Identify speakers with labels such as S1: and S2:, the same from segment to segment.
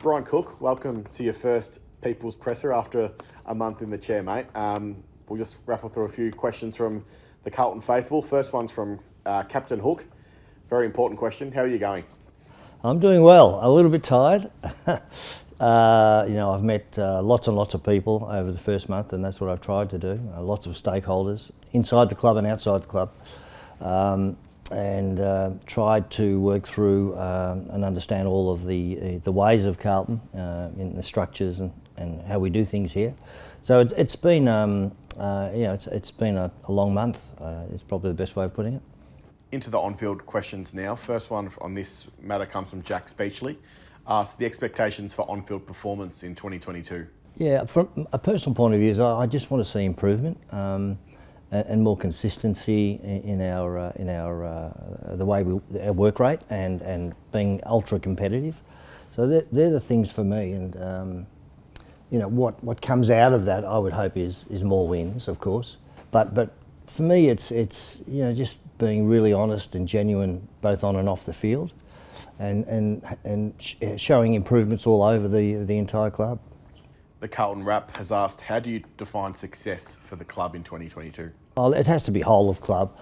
S1: Brian Cook, welcome to your first People's Presser after a month in the chair, mate. We'll just raffle through a few questions from the Carlton faithful. First one's from Captain Hook. Very important question. How are you going?
S2: I'm doing well. A little bit tired. I've met lots and lots of people over the first month, and that's what I've tried to do. Lots of stakeholders inside the club and outside the club, and tried to work through and understand all of the ways of Carlton in the structures and how we do things here. So it's been it's been a long month. It's probably the best way of putting it.
S1: Into the on-field questions now. First one on this matter comes from Jack Speechley. Asks the expectations for on-field performance in 2022.
S2: Yeah, from a personal point of view, I just want to see improvement and more consistency in our the way our work rate and being ultra competitive. So they're the things for me, and what comes out of that, I would hope is more wins, of course. But for me, it's just being really honest and genuine, both on and off the field, and showing improvements all over the entire club.
S1: The Carlton Rap has asked, how do you define success for the club in 2022?
S2: Well, it has to be whole of club.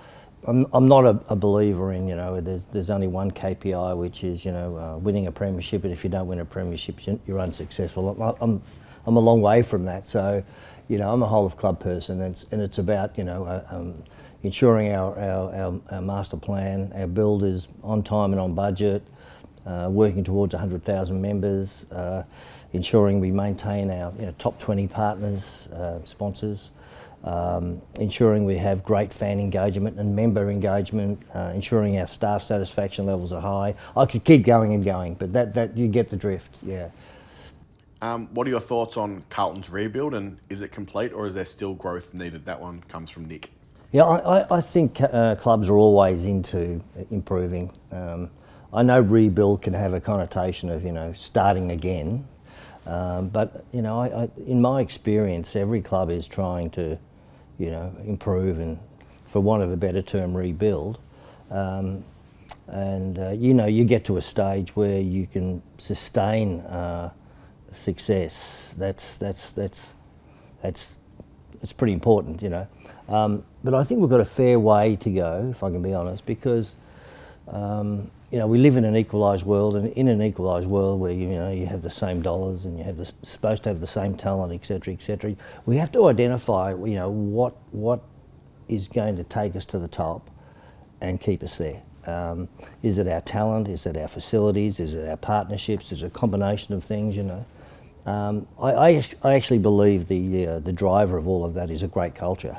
S2: I'm not a believer in, there's only one KPI, which is, winning a premiership, and if you don't win a premiership, you're unsuccessful. I'm a long way from that. So, I'm a whole of club person, and it's about, ensuring our master plan, our build is on time and on budget, working towards 100,000 members, ensuring we maintain our top 20 partners, sponsors, ensuring we have great fan engagement and member engagement, ensuring our staff satisfaction levels are high. I could keep going and going, but that you get the drift, yeah.
S1: What are your thoughts on Carlton's rebuild, and is it complete or is there still growth needed? That one comes from Nick.
S2: Yeah, I think clubs are always into improving. I know rebuild can have a connotation of starting again, but in my experience, every club is trying to improve and, for want of a better term, rebuild. You get to a stage where you can sustain success. That's pretty important, But I think we've got a fair way to go, if I can be honest, because we live in an equalised world, and in an equalised world where you have the same dollars and you have supposed to have the same talent, etc., we have to identify what is going to take us to the top and keep us there. Is it our talent? Is it our facilities? Is it our partnerships? Is it a combination of things? I actually believe the driver of all of that is a great culture,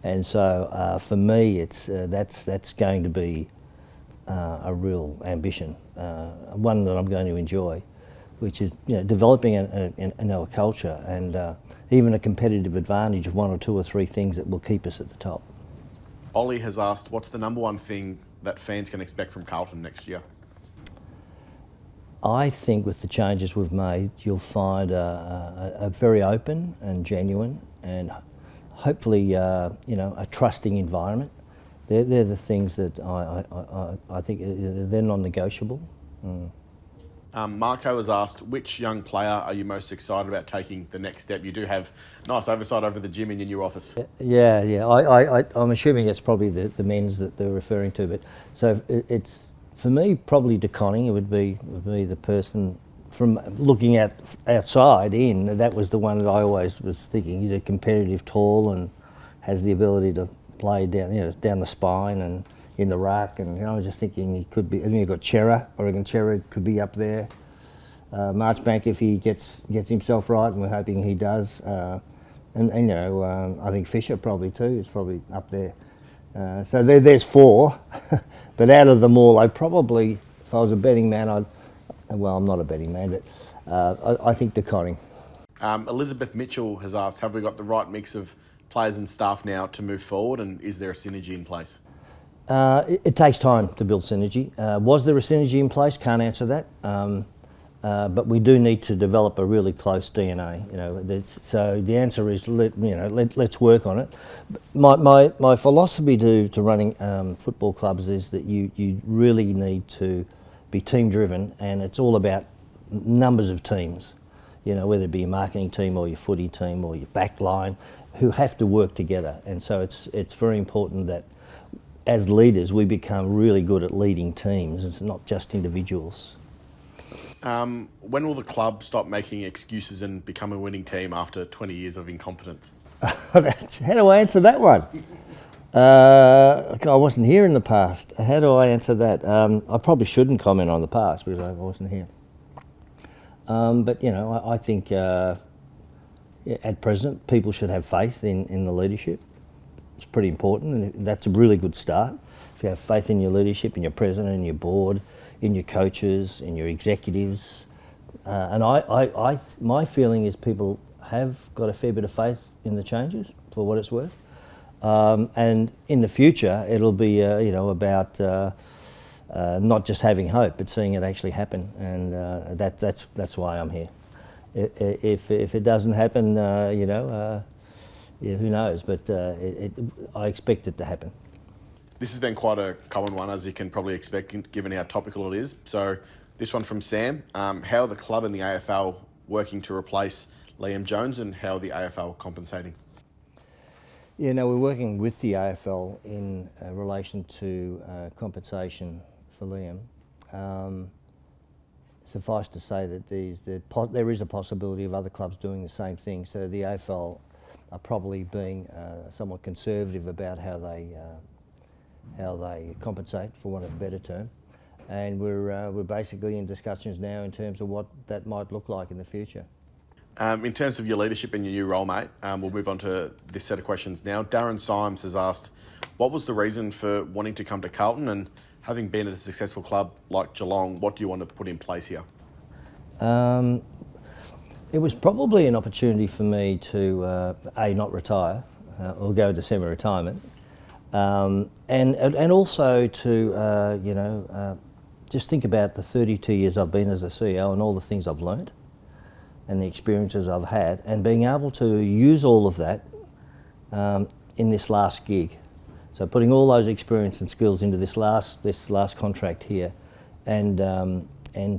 S2: and so for me, it's that's going to be a real ambition, one that I'm going to enjoy, which is developing a culture and even a competitive advantage of one or two or three things that will keep us at the top.
S1: Ollie has asked, what's the number one thing that fans can expect from Carlton next year?
S2: I think with the changes we've made, you'll find a very open and genuine and hopefully a trusting environment. They're the things that I think they're non-negotiable.
S1: Marco has asked, which young player are you most excited about taking the next step? You do have nice oversight over the gym in your new office.
S2: Yeah. I'm assuming it's probably the men's that they're referring to, but so it's for me probably DeConning. It would be the person from looking at outside in. That was the one that I always was thinking. He's a competitive, tall, and has the ability to play down the spine and in the ruck, and I was just thinking he could be. I think you've got Chera. I reckon Chera could be up there. Marchbank, if he gets himself right, and we're hoping he does. I think Fisher probably too. Is probably up there. So there's four, but out of them all, I'd probably, if I was a betting man, I'm not a betting man, but I think DeConning.
S1: Elizabeth Mitchell has asked, have we got the right mix of players and staff now to move forward, and is there a synergy in place?
S2: It takes time to build synergy. Was there a synergy in place? Can't answer that. But we do need to develop a really close DNA. So the answer is let's work on it. My philosophy to running football clubs is that you really need to be team driven, and it's all about numbers of teams, whether it be your marketing team or your footy team or your back line, who have to work together. And so it's very important that as leaders we become really good at leading teams. It's not just individuals.
S1: When will the club stop making excuses and become a winning team after 20 years of incompetence?
S2: How do I answer that one? I wasn't here in the past. How do I answer that? I probably shouldn't comment on the past because I wasn't here. But I think at present people should have faith in the leadership. It's pretty important, and that's a really good start. If you have faith in your leadership, in your president, in your board, in your coaches, in your executives, and my feeling is people have got a fair bit of faith in the changes, for what it's worth. And in the future, it'll be about not just having hope, but seeing it actually happen, and that's why I'm here. If it doesn't happen, who knows? But I expect it to happen.
S1: This has been quite a common one, as you can probably expect, given how topical it is. So this one from Sam: how are the club and the AFL working to replace Liam Jones, and how are the AFL compensating?
S2: Yeah, no, we're working with the AFL in relation to compensation for Liam. Suffice to say that there is a possibility of other clubs doing the same thing. So the AFL are probably being somewhat conservative about how they compensate, for want of a better term. And we're basically in discussions now in terms of what that might look like in the future.
S1: In terms of your leadership and your new role, mate, we'll move on to this set of questions now. Darren Symes has asked, what was the reason for wanting to come to Carlton, and having been at a successful club like Geelong, what do you want to put in place here?
S2: It was probably an opportunity for me to, not retire, or go into semi-retirement, and also to, just think about the 32 years I've been as a CEO and all the things I've learnt and the experiences I've had, and being able to use all of that in this last gig. So putting all those experience and skills into this last contract here, and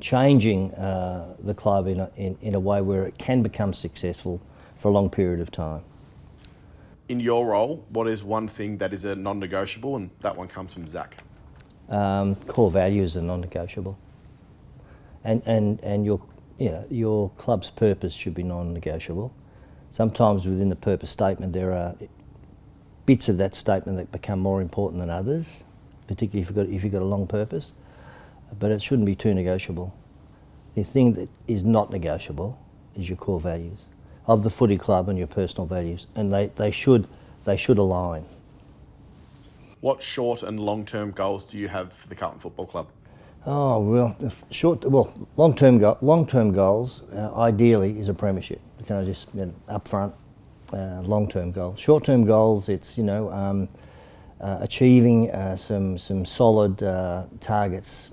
S2: changing the club in a way where it can become successful for a long period of time.
S1: In your role, what is one thing that is a non-negotiable? And that one comes from Zach.
S2: Core values are non-negotiable, and your club's purpose should be non-negotiable. Sometimes within the purpose statement there are bits of that statement that become more important than others, particularly if you've got a long purpose, but it shouldn't be too negotiable. The thing that is not negotiable is your core values of the footy club and your personal values, and they should align.
S1: What short and long-term goals do you have for the Carlton Football Club?
S2: Oh well, long-term goals ideally is a premiership. Can I just up front? Long-term goals. Short-term goals, it's achieving some solid targets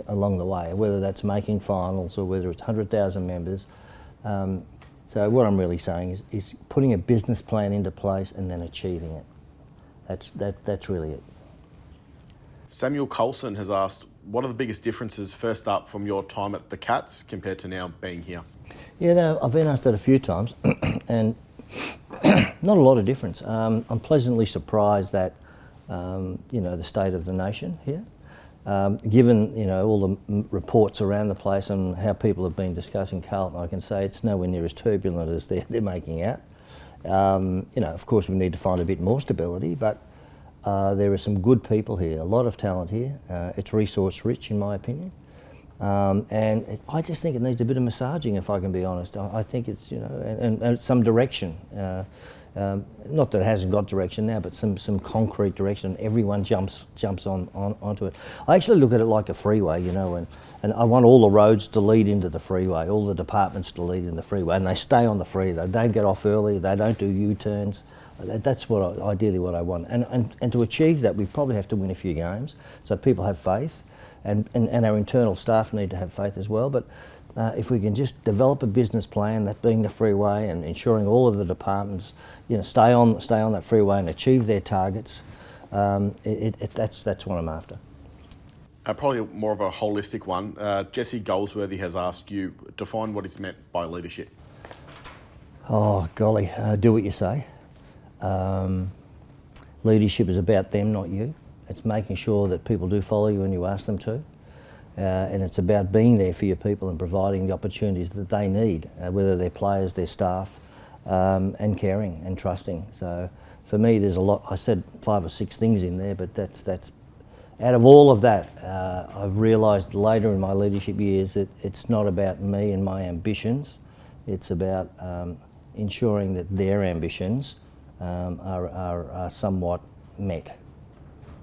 S2: along the way, whether that's making finals or whether it's 100,000 members. So what I'm really saying is putting a business plan into place and then achieving it. That's really it.
S1: Samuel Carlton has asked, what are the biggest differences, first up, from your time at the Cats compared to now being here?
S2: Yeah, no, I've been asked that a few times, and not a lot of difference. I'm pleasantly surprised that the state of the nation here, given all the reports around the place and how people have been discussing Carlton. I can say it's nowhere near as turbulent as they're making out. Of course, we need to find a bit more stability, but there are some good people here, a lot of talent here. It's resource rich, in my opinion. And I just think it needs a bit of massaging, if I can be honest. I think it's, and some direction. Not that it hasn't got direction now, but some concrete direction. Everyone jumps onto it. I actually look at it like a freeway, and I want all the roads to lead into the freeway, all the departments to lead in the freeway, and they stay on the freeway. They don't get off early, they don't do U-turns. That's ideally what I want. And to achieve that, we probably have to win a few games, so people have faith. And our internal staff need to have faith as well. But if we can just develop a business plan, that being the freeway, and ensuring all of the departments, stay on that freeway and achieve their targets, that's what I'm after.
S1: Probably more of a holistic one. Jesse Goldsworthy has asked you, define what is meant by leadership.
S2: Oh, golly, do what you say. Leadership is about them, not you. It's making sure that people do follow you when you ask them to. And it's about being there for your people and providing the opportunities that they need, whether they're players, their staff, and caring and trusting. So for me, there's a lot. I said 5 or 6 things in there, but that's out of all of that, I've realised later in my leadership years that it's not about me and my ambitions. It's about ensuring that their ambitions are somewhat met.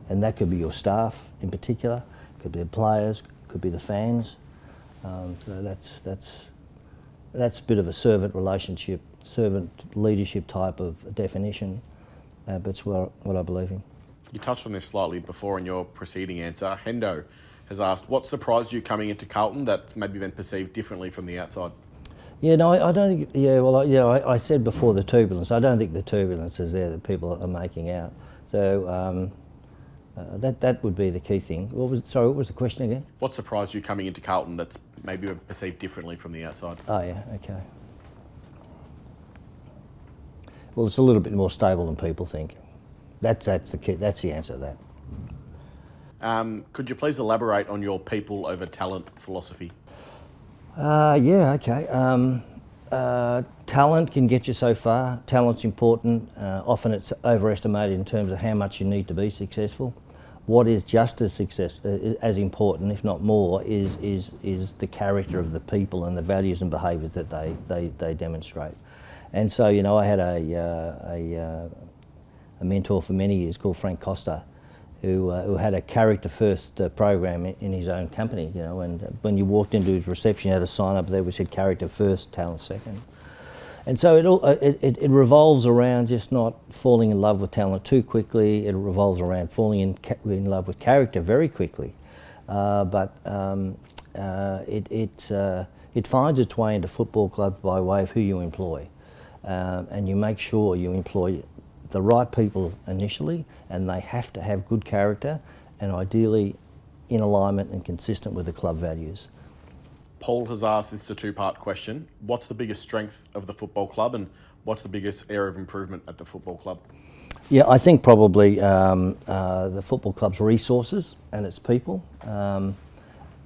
S2: And that could be your staff in particular, could be the players, could be the fans. So that's a bit of a servant relationship, servant leadership type of definition, but it's what I believe in.
S1: You touched on this slightly before in your preceding answer. Hendo has asked, what surprised you coming into Carlton that's maybe been perceived differently from the outside?
S2: Yeah, no, I don't think. Yeah, well, I said before the turbulence. I don't think the turbulence is there that people are making out. So that would be the key thing. What was the question again?
S1: What surprised you coming into Carlton that's maybe been perceived differently from the outside?
S2: Oh yeah, okay. Well, it's a little bit more stable than people think. That's the key. That's the answer to that.
S1: Could you please elaborate on your people over talent philosophy?
S2: Yeah, okay. Talent can get you so far. Talent's important. Often it's overestimated in terms of how much you need to be successful. What is just as important, if not more, is the character of the people and the values and behaviours that they demonstrate. And so, I had a mentor for many years called Frank Costa, who had a character-first program in his own company, and when you walked into his reception, you had a sign up there which said character first, talent second. And so it revolves around just not falling in love with talent too quickly. It revolves around falling in love with character very quickly. But it finds its way into football clubs by way of who you employ. And you make sure you employ the right people initially, and they have to have good character and ideally in alignment and consistent with the club values.
S1: Paul has asked, this is a 2-part question, what's the biggest strength of the football club and what's the biggest area of improvement at the football club?
S2: Yeah, I think probably the football club's resources and its people,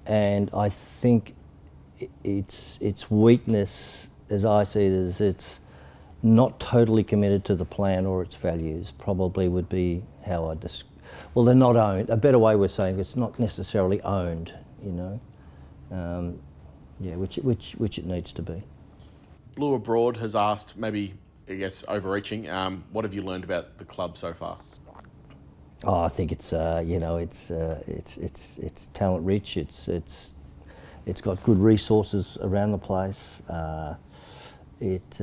S2: and I think its weakness, as I see it, is it's not totally committed to the plan or its values. Probably would be how I well, they're not owned. A better way we're saying it's not necessarily owned, yeah, which it needs to be.
S1: Blue Abroad has asked, maybe I guess overreaching, what have you learned about the club so far?
S2: Oh, I think it's it's talent rich. It's got good resources around the place. It's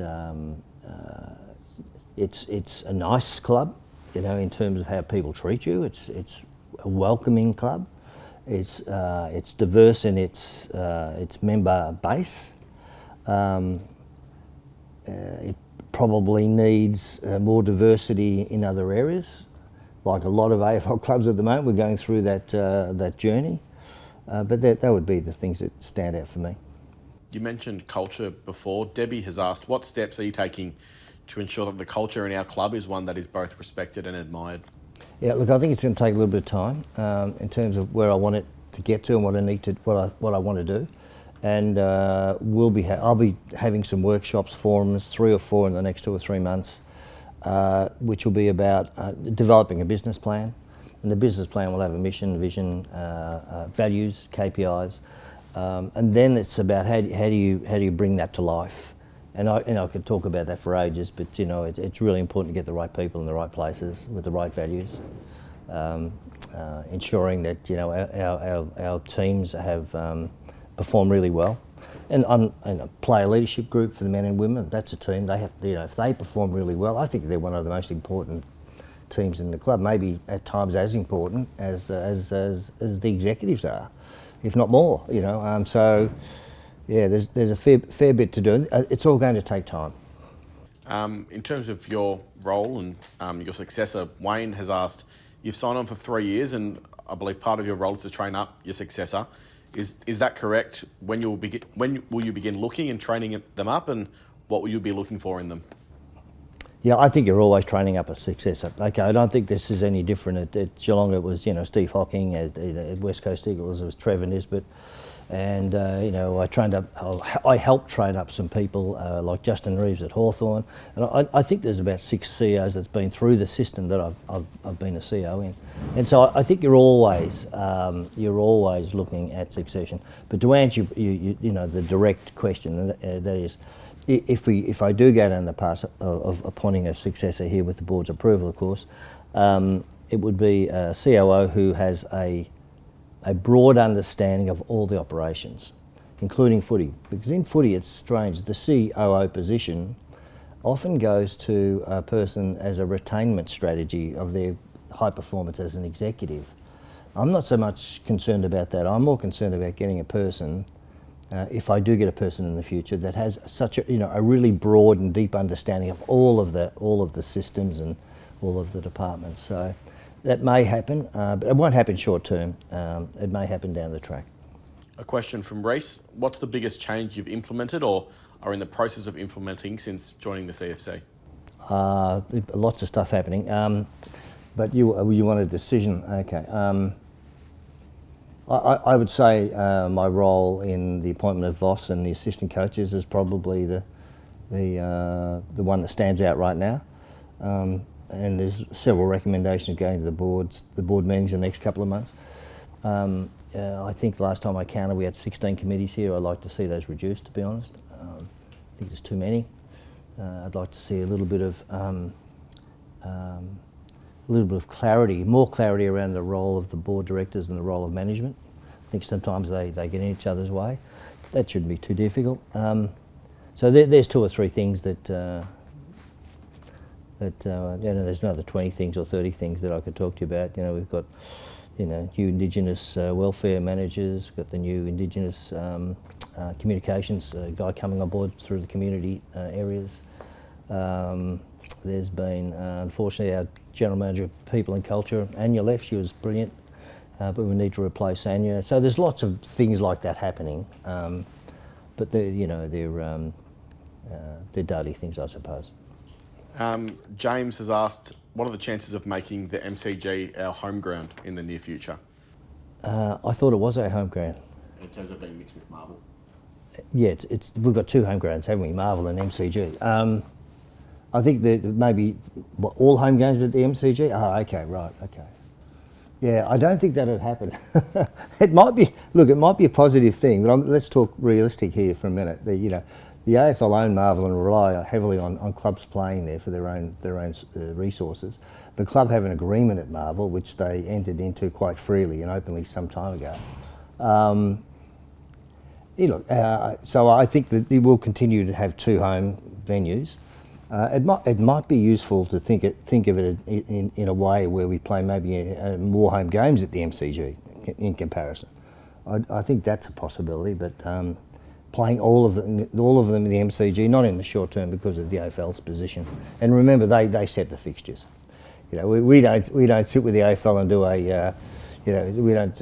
S2: a nice club, in terms of how people treat you. It's a welcoming club. It's diverse in its member base. It probably needs more diversity in other areas, like a lot of AFL clubs at the moment. We're going through that journey, but that would be the things that stand out for me.
S1: You mentioned culture before. Debbie has asked, what steps are you taking to ensure that the culture in our club is one that is both respected and admired?
S2: Yeah, look, I think it's going to take a little bit of time in terms of where I want it to get to and what I want to do. And I'll be having some workshops, forums, 3 or 4 in the next 2 or 3 months, which will be about developing a business plan. And the business plan will have a mission, vision, values, KPIs, and then it's about how do you bring that to life. And I could talk about that for ages, but it's really important to get the right people in the right places with the right values, ensuring that our teams have performed really well, and a player leadership group for the men and women. That's a team. They have if they perform really well, I think they're one of the most important teams in the club. Maybe at times as important as the executives are, if not more. So. Yeah, there's a fair bit to do. It's all going to take time.
S1: In terms of your role and your successor, Wayne has asked, you've signed on for 3 years, and I believe part of your role is to train up your successor. Is that correct? When will you begin looking and training them up, and what will you be looking for in them?
S2: Yeah, I think you're always training up a successor. Okay, I don't think this is any different. At Geelong it was, Steve Hocking. At West Coast Eagles it was Trevor Nisbet. And, I helped train up some people like Justin Reeves at Hawthorn. And I think there's about 6 CEOs that's been through the system that I've been a CEO in. And so I think you're always looking at succession. But to answer the direct question, that is, if I do go down the path of appointing a successor here with the board's approval, of course, it would be a COO who has a broad understanding of all the operations, including footy. Because in footy, it's strange, the COO position often goes to a person as a retainment strategy of their high performance as an executive. I'm not so much concerned about that. I'm more concerned about getting a person, if I do get a person in the future, that has such a really broad and deep understanding of all of the systems and all of the departments. So that may happen, but it won't happen short term. It may happen down the track.
S1: A question from Reese. What's the biggest change you've implemented or are in the process of implementing since joining the CFC?
S2: Lots of stuff happening. But you want a decision. Okay. I would say my role in the appointment of Voss and the assistant coaches is probably the one that stands out right now. And there's several recommendations going to the board meetings in the next couple of months. I think last time I counted we had 16 committees here. I'd like to see those reduced, to be honest. I think there's too many. I'd like to see a little bit of clarity, more clarity around the role of the board directors and the role of management. I think sometimes they get in each other's way. That shouldn't be too difficult. So there's 2 or 3 things that there's another 20 things or 30 things that I could talk to you about. We've got, new Indigenous welfare managers, we've got the new Indigenous communications guy coming on board through the community areas. There's been, unfortunately, our General Manager of People and Culture, Anya left, she was brilliant, but we need to replace Anya. So there's lots of things like that happening, but they're daily things, I suppose.
S1: James has asked, what are the chances of making the MCG our home ground in the near future?
S2: I thought it was our home ground.
S1: In terms of being mixed with Marvel?
S2: Yeah, we've got 2 home grounds, haven't we? Marvel and MCG. I think that maybe all home games at the MCG? Oh, okay, right, okay. Yeah, I don't think that'd happen. It might be a positive thing, but let's talk realistic here for a minute. The AFL own Marvel and rely heavily on clubs playing there for their own resources. The club have an agreement at Marvel, which they entered into quite freely and openly some time ago. So I think that we will continue to have 2 home venues. It might be useful to think of it in a way where we play maybe more home games at the MCG in comparison. I think that's a possibility, but playing all of them in the MCG, not in the short term because of the AFL's position. And remember, they set the fixtures. We don't sit with the AFL and do we don't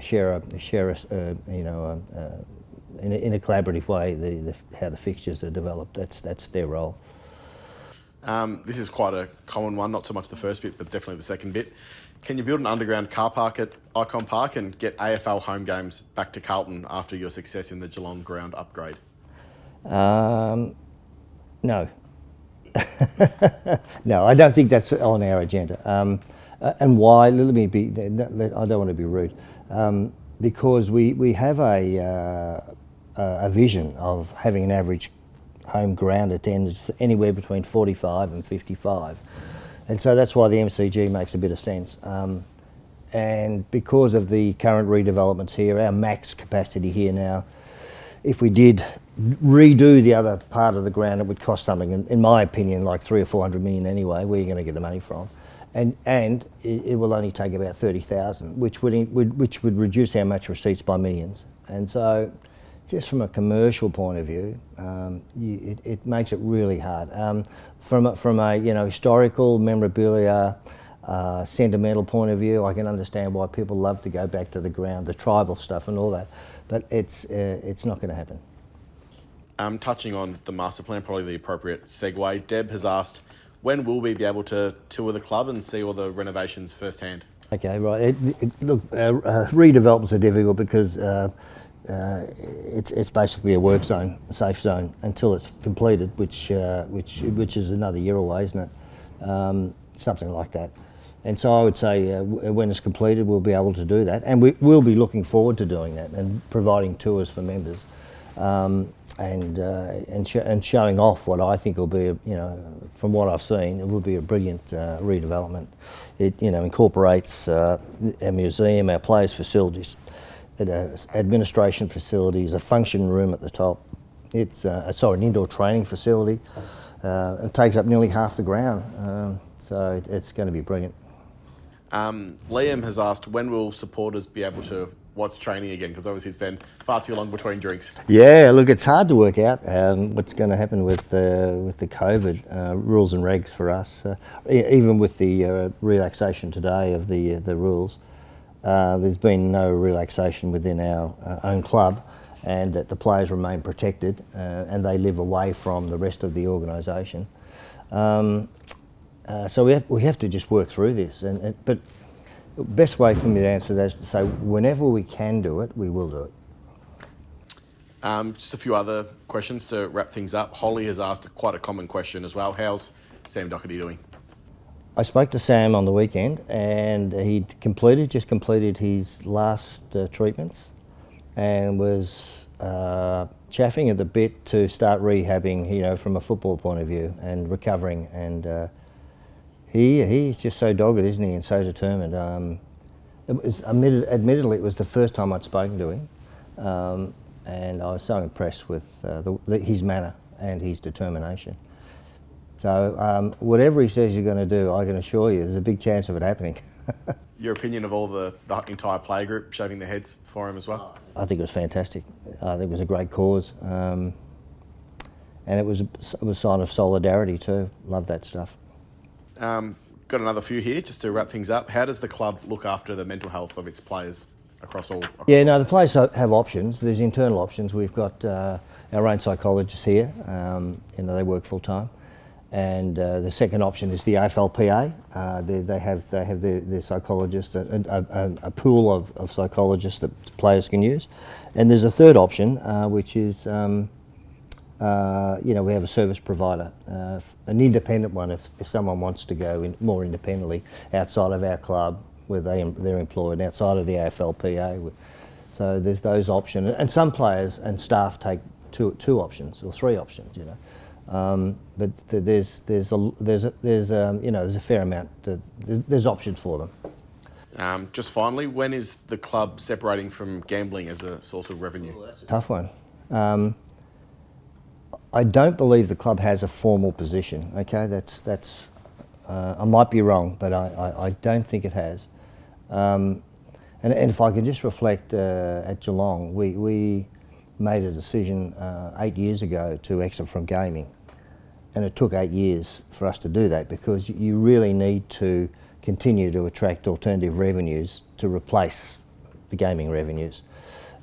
S2: share in a collaborative way how the fixtures are developed. That's their role.
S1: This is quite a common one, not so much the first bit, but definitely the second bit. Can you build an underground car park at Icon Park and get AFL home games back to Carlton after your success in the Geelong ground upgrade?
S2: No. No, I don't think that's on our agenda. And why? Let me be. I don't want to be rude. Because we have a vision of having an average home ground attendance anywhere between 45 and 55. And so that's why the MCG makes a bit of sense. And because of the current redevelopments here, our max capacity here now, if we did redo the other part of the ground, it would cost something, in my opinion, like 300 or 400 million anyway. Where are you going to get the money from? And it will only take about 30,000, which would reduce our match receipts by millions. And so, just from a commercial point of view, it makes it really hard. From a historical memorabilia, sentimental point of view. I can understand why people love to go back to the ground, the tribal stuff and all that, but it's not going to happen.
S1: Touching on the master plan, probably the appropriate segue. Deb has asked, when will we be able to tour the club and see all the renovations firsthand?
S2: Okay, right. Look, redevelopments are difficult because it's basically a work zone, a safe zone, until it's completed, which is another year away, isn't it? Something like that. And so I would say when it's completed, we'll be able to do that, and we will be looking forward to doing that and providing tours for members, and showing off what I think will be, from what I've seen, it will be a brilliant redevelopment. It incorporates a museum, our players' facilities, administration facilities, a function room at the top. It's an indoor training facility. It takes up nearly half the ground, so it's going to be brilliant.
S1: Liam has asked, when will supporters be able to watch training again? Because obviously it's been far too long between drinks.
S2: Yeah, look, it's hard to work out what's going to happen with the COVID rules and regs for us. Even with the relaxation today of the rules, there's been no relaxation within our own club, and that the players remain protected and they live away from the rest of the organisation. So we have to just work through this. But the best way for me to answer that is to say, whenever we can do it, we will do it.
S1: Just a few other questions to wrap things up. Holly has asked quite a common question as well. How's Sam Doherty doing?
S2: I spoke to Sam on the weekend, and he'd just completed his last treatments, and was chaffing at the bit to start rehabbing, from a football point of view, and recovering. And he's just so dogged, isn't he, and so determined. Admittedly, it was the first time I'd spoken to him, and I was so impressed with his manner and his determination. So whatever he says you're going to do, I can assure you there's a big chance of it happening.
S1: Your opinion of all the entire player group shaving their heads for him as well?
S2: I think it was fantastic. I think it was a great cause. And it was a sign of solidarity too. Love that stuff.
S1: Got another few here, just to wrap things up. How does the club look after the mental health of its players across all?
S2: The players have options. There's internal options. We've got our own psychologists here. They work full time. And the second option is the AFLPA. They have their psychologists, a pool of psychologists that players can use. And there's a third option, which is, we have a service provider, an independent one if someone wants to go more independently outside of our club where they're employed, outside of the AFLPA. So there's those options. And some players and staff take two options or three options, but there's a fair amount. There's options for them.
S1: Just finally, when is the club separating from gambling as a source of revenue?
S2: Well, that's a tough one. I don't believe the club has a formal position. Okay, that's. I might be wrong, but I don't think it has. And if I could just reflect at Geelong, we made a decision 8 years ago to exit from gaming. And it took 8 years for us to do that, because you really need to continue to attract alternative revenues to replace the gaming revenues.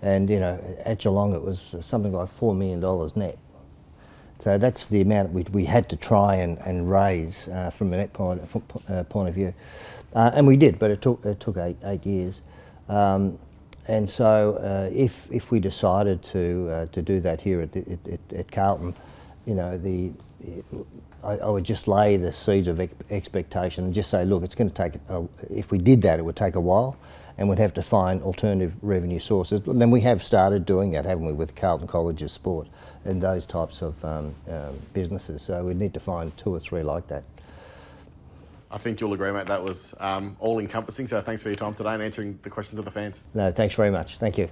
S2: And at Geelong it was something like $4 million net. So that's the amount we had to try and raise from a net point of view. And we did, but it took eight years. And so if we decided to do that here at Carlton, I would just lay the seeds of expectation and just say, look, it's going to take, if we did that, it would take a while, and we'd have to find alternative revenue sources. And then we have started doing that, haven't we, with Carlton College's sport and those types of businesses. So we'd need to find 2 or 3 like that.
S1: I think you'll agree, mate, that was all-encompassing. So thanks for your time today and answering the questions of the fans.
S2: No, thanks very much. Thank you.